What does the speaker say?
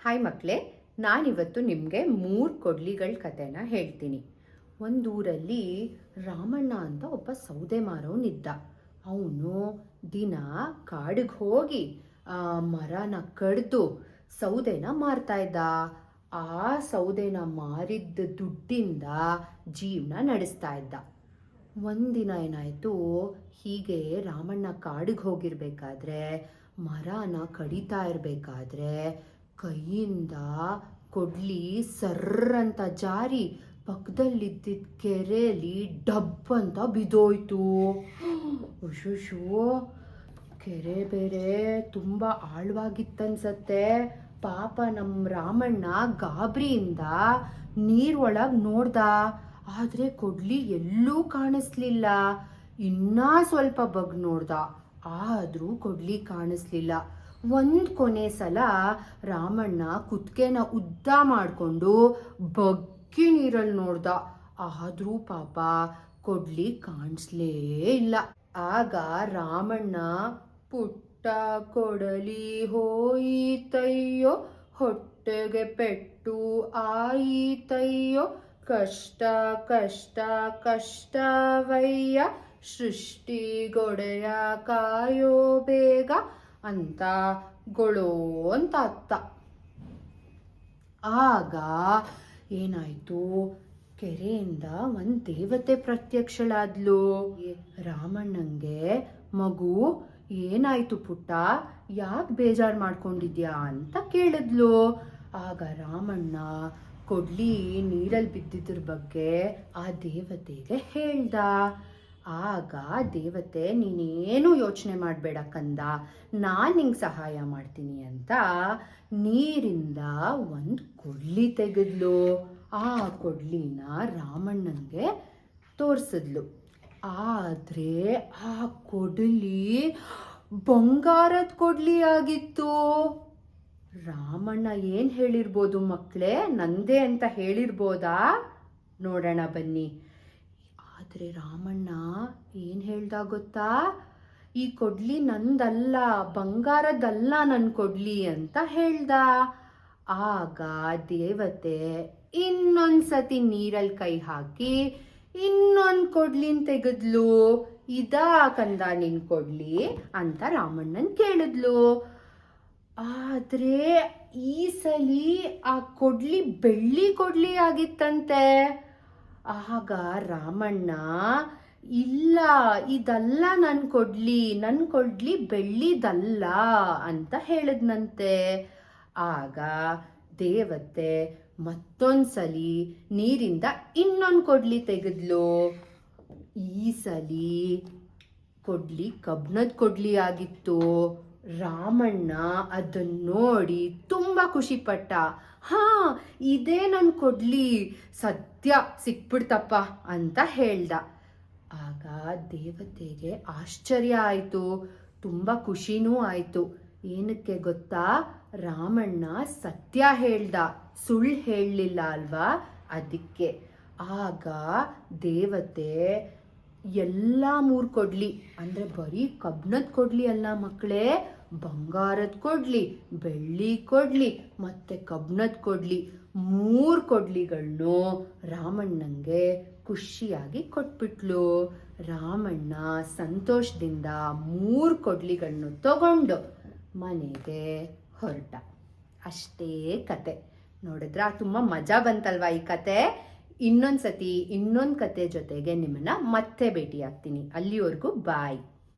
Hi ಮಕ್ಕಳೇ, ನಾನಿವತ್ತು ನಿಮಗೆ 3 ಕೊಡ್ಲಿಗಳ ಕಥೆನ ಹೇಳ್ತೀನಿ. ಒಂದೂರಲ್ಲಿ ರಾಮಣ್ಣ ಅಂತ ಒಬ್ಬ ಸೌದೆ ಮಾರೋನಿದ್ದ. ಅವನು ದಿನ ಕಾಡಿಗೆ ಹೋಗಿ ಮರನ ಕಡ್ದು ಸೌದೆನ ಮಾರ್ತಾ ಇದ್ದ. ಆ ಸೌದೆನ ಮಾರಿದ್ದ ದುಡ್ಡಿಂದ ಜೀವನ ನಡೆಸ್ತಾ ಇದ್ದ. ಒಂದಿನ ಏನಾಯಿತು, ಹೀಗೆ ರಾಮಣ್ಣ ಕಾಡಿಗೆ ಹೋಗಿರ್ಬೇಕಾದ್ರೆ ಮರನ ಕಡಿತಾ ಇರಬೇಕಾದ್ರೆ ಕೈಯಿಂದ ಕೊಡ್ಲಿ ಸರ್ರಂತ ಜಾರಿ ಪಕ್ಕದಲ್ಲಿದ್ದಿದ್ದ ಕೆರೆಯಲ್ಲಿ ಡಬ್ ಅಂತ ಬಿದ್ದೋಯ್ತು. ಅಶೋಶೋ, ಕೆರೆ ಬೇರೆ ತುಂಬ ಆಳವಾಗಿತ್ತನ್ಸತ್ತೆ. ಪಾಪ ನಮ್ಮ ರಾಮಣ್ಣ ಗಾಬರಿಯಿಂದ ನೀರೊಳಗೆ ನೋಡ್ದ. ಆದರೆ ಕೊಡ್ಲಿ ಎಲ್ಲೂ ಕಾಣಿಸ್ಲಿಲ್ಲ. ಇನ್ನೂ ಸ್ವಲ್ಪ ಬಗ್ ನೋಡ್ದ, ಆದರೂ ಕೊಡ್ಲಿ ಕಾಣಿಸ್ಲಿಲ್ಲ. ಕೊನೆ ಸಲ ರಾಮಣ್ಣ ಕುತ್ತಿಗೆನ ಉದ್ದ ಮಾಡಿಕೊಂಡು ಬಗ್ಗಿ ನೀರಲ್ಲಿ ನೋಡ್ದ. ಆದರೂ ಪಾಪ ಕೊಡ್ಲಿ ಕಾಣಿಸ್ಲೇ ಇಲ್ಲ. ಆಗ ರಾಮಣ್ಣ, ಪುಟ್ಟ ಕೊಡಲಿ ಹೋಯಿತಯ್ಯೋ, ಹೊಟ್ಟೆಗೆ ಪೆಟ್ಟು ಆಯಿತಯ್ಯೋ, ಕಷ್ಟ ಕಷ್ಟ ಕಷ್ಟವಯ್ಯ, ಸೃಷ್ಟಿಗೊಡೆಯ ಕಾಯೋ ಬೇಗ ಅಂತ ಗೊಳೋ ಅಂತ ಅತ್ತ. ಆಗ ಏನಾಯ್ತು, ಕೆರೆಯಿಂದ ಒಂದು ದೇವತೆ ಪ್ರತ್ಯಕ್ಷಳಾದ್ಲು. ರಾಮಣ್ಣಂಗೆ, ಮಗು ಏನಾಯ್ತು ಪುಟ್ಟ, ಯಾಕೆ ಬೇಜಾರು ಮಾಡ್ಕೊಂಡಿದ್ಯಾ ಅಂತ ಕೇಳಿದ್ಲು. ಆಗ ರಾಮಣ್ಣ ಕೊಡ್ಲಿ ನೀರಲ್ಲಿ ಬಿದ್ದಿದ್ರ ಬಗ್ಗೆ ಆ ದೇವತೆಗೆ ಹೇಳ್ದ. ಆಗ ದೇವತೆ, ನೀನೇನು ಯೋಚನೆ ಮಾಡಬೇಡ ಕಂದ, ನಾನು ನಿಂಗೆ ಸಹಾಯ ಮಾಡ್ತೀನಿ ಅಂತ ನೀರಿಂದ ಒಂದು ಕೊಡ್ಲಿ ತೆಗೆದ್ಲು. ಆ ಕೊಡ್ಲಿನ ರಾಮಣ್ಣನಿಗೆ ತೋರಿಸಿದ್ಲು. ಆದರೆ ಆ ಕೊಡ್ಲಿ ಬಂಗಾರದ ಕೊಡ್ಲಿ ಆಗಿತ್ತು. ರಾಮಣ್ಣ ಏನು ಹೇಳಿರ್ಬೋದು ಮಕ್ಕಳೇ, ನಂದೇ ಅಂತ ಹೇಳಿರ್ಬೋದಾ? ನೋಡೋಣ ಬನ್ನಿ. ಆದರೆ ರಾಮಣ್ಣ ಏನು ಹೇಳ್ದ ಗೊತ್ತಾ? ಈ ಕೊಡ್ಲಿ ನಂದಲ್ಲ, ಬಂಗಾರದಲ್ಲ ನನ್ನ ಕೊಡ್ಲಿ ಅಂತ ಹೇಳ್ದ. ಆಗ ದೇವತೆ ಇನ್ನೊಂದ್ಸತಿ ನೀರಲ್ಲಿ ಕೈ ಹಾಕಿ ಇನ್ನೊಂದು ಕೊಡ್ಲಿನ ತೆಗೆದ್ಲು. ಇದಾ ಕಂದ ನಿನ್ ಕೊಡ್ಲಿ ಅಂತ ರಾಮಣ್ಣನ್ ಕೇಳಿದ್ಲು. ಆದರೆ ಈ ಸಲಿ ಆ ಕೊಡ್ಲಿ ಬೆಳ್ಳಿ ಕೊಡ್ಲಿ ಆಗಿತ್ತಂತೆ. ಆಗ ರಾಮಣ್ಣ, ಇಲ್ಲ ಇದಲ್ಲ ನನ್ನ ಕೊಡ್ಲಿ ಬೆಳ್ಳಿದಲ್ಲ ಅಂತ ಹೇಳಿದ್ನಂತೆ. ಆಗ ದೇವತೆ ಮತ್ತೊಂದ್ಸಲಿ ನೀರಿಂದ ಇನ್ನೊಂದು ಕೊಡ್ಲಿ ತೆಗೆದ್ಲು. ಈ ಸಲಿ ಕೊಡ್ಲಿ ಕಬ್ಣದ ಕೊಡ್ಲಿ ಆಗಿತ್ತು. ರಾಮಣ್ಣ ಅದನ್ನ ನೋಡಿ ತುಂಬಾ ಖುಷಿ ಪಟ್ಟ. ಹಾ, ಇದೇ ನನ್ನ ಕೊಡ್ಲಿ, ಸದ್ಯ ಸಿಕ್ಬಿಡ್ತಪ್ಪ ಅಂತ ಹೇಳ್ದ. ಆಗ ದೇವತೆಗೆ ಆಶ್ಚರ್ಯ ಆಯಿತು, ತುಂಬ ಖುಷಿನೂ ಆಯಿತು. ಏನಕ್ಕೆ ಗೊತ್ತಾ? ರಾಮಣ್ಣ ಸತ್ಯ ಹೇಳ್ದ, ಸುಳ್ಳು ಹೇಳಲಿಲ್ಲ ಅಲ್ವಾ, ಅದಕ್ಕೆ. ಆಗ ದೇವತೆ ಎಲ್ಲ 3 ಕೊಡ್ಲಿ, ಅಂದರೆ ಬರೀ ಕಬ್ಣದ ಕೊಡ್ಲಿ ಅಲ್ಲ ಮಕ್ಕಳೇ, ಬಂಗಾರದ ಕೊಡ್ಲಿ, ಬೆಳ್ಳಿ ಕೊಡ್ಲಿ ಮತ್ತು ಕಬ್ಣದ ಕೊಡ್ಲಿ 3 ಕೊಡ್ಲಿಗಳನ್ನು ರಾಮಣ್ಣಂಗೆ ಖುಷಿಯಾಗಿ ಕೊಟ್ಬಿಟ್ಲು. ರಾಮಣ್ಣ ಸಂತೋಷದಿಂದ 3 ಕೊಡ್ಲಿಗಳನ್ನು ತಗೊಂಡು ಮನೆಗೆ ಹೊರಟ. ಅಷ್ಟೇ ಕತೆ. ನೋಡಿದ್ರಾ, ತುಂಬ ಮಜಾ ಬಂತಲ್ವಾ ಈ ಕತೆ? ಇನ್ನೊಂದು ಕತೆ ಜೊತೆಗೆ ನಿಮ್ಮನ್ನ ಮತ್ತೆ ಭೇಟಿ ಆಗ್ತೀನಿ. ಅಲ್ಲಿವರೆಗೂ ಬಾಯ್.